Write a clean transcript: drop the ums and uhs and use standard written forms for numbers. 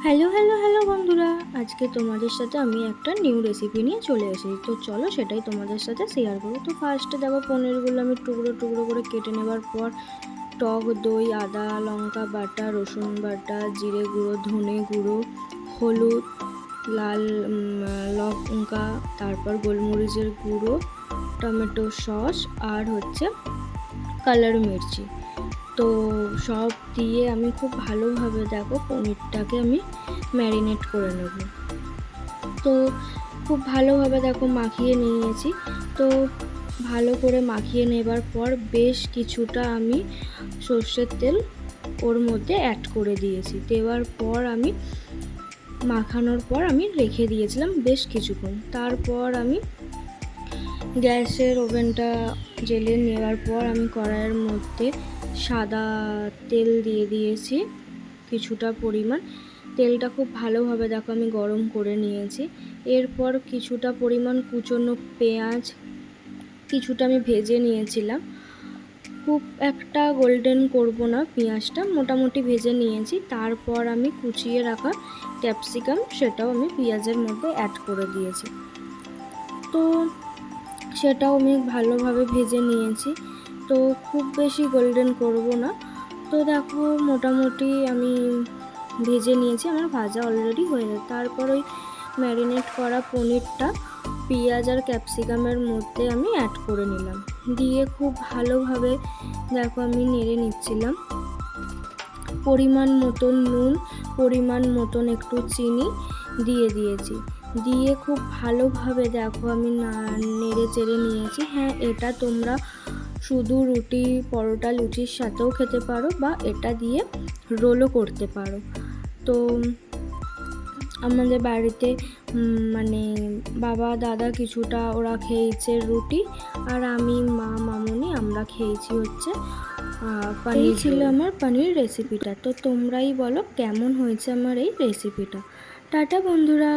Hello hello hello বন্ধুরা, আজকে তোমাদের সাথে আমি একটা নিউ রেসিপি নিয়ে চলে এসেছি। তো চলো সেটাই তোমাদের সাথে শেয়ার করবো। তো ফার্স্টে দেখো পনিরগুলো আমি টুকরো টুকরো করে কেটে নেবার পর টক দই, আদা লঙ্কা বাটা, রসুন বাটা, জিরে গুঁড়ো, ধনে গুঁড়ো, হলুদ, লাল লঙ্কা, তারপর গোলমরিচের গুঁড়ো, টমেটো সস আর হচ্ছে কালার মির্চি। তো সব দিয়ে আমি খুব ভালোভাবে দেখো পনিরটাকে আমি ম্যারিনেট করে নেব। তো খুব ভালোভাবে দেখো মাখিয়ে নিয়েছি। তো ভালো করে মাখিয়ে নেবার পর বেশ কিছুটা আমি সর্ষের তেল ওর মধ্যে অ্যাড করে দিয়েছি। দেওয়ার পর আমি মাখানোর পর আমি রেখে দিয়েছিলাম বেশ কিছুক্ষণ। তারপর আমি গ্যাসের ওভেনটা জ্বেলে নেওয়ার পর আমি কড়াইয়ের মধ্যে সাদা তেল দিয়ে দিয়েছি কিছুটা পরিমাণ। তেলটা খুব ভালোভাবে দেখো আমি গরম করে নিয়েছি। এরপর কিছুটা পরিমাণ কুচনো পেঁয়াজ কিছুটা আমি ভেজে নিয়েছিলাম। খুব একটা গোল্ডেন করব না, পেঁয়াজটা মোটামুটি ভেজে নিয়েছি। তারপর আমি কুচিয়ে রাখা ক্যাপসিকাম সেটাও আমি পেঁয়াজের মধ্যে অ্যাড করে দিয়েছি। তো সেটাও আমি ভালোভাবে ভেজে নিয়েছি। তো খুব বেশি গোল্ডেন করব না। তো দেখো মোটামুটি আমি ভেজে নিয়েছি, আমার ভাজা অলরেডি হয়ে যায়। তারপর ওই ম্যারিনেট করা পনিরটা পেঁয়াজ আর ক্যাপসিকামের মধ্যে আমি অ্যাড করে নিলাম। দিয়ে খুব ভালোভাবে দেখো আমি নেড়ে নিচ্ছিলাম। পরিমাণ মতন নুন, পরিমাণ মতন একটু চিনি দিয়ে দিয়েছি। দিয়ে খুব ভালোভাবে দেখো আমি নেড়ে চেড়ে নিয়েছি। হ্যাঁ, এটা তোমরা শুধু রুটি, পরোটা, লুচির সাথেও খেতে পারো বা এটা দিয়ে রোলও করতে পারো। তো আমাদের বাড়িতে মানে বাবা দাদা কিছুটা ওরা খেয়েছে রুটি, আর আমি মা মামুনি আমরা খেয়েছি হচ্ছে পনির। ছিল আমার পনির রেসিপিটা। তো তোমরাই বলো কেমন হয়েছে আমার এই রেসিপিটা। টাটা বন্ধুরা।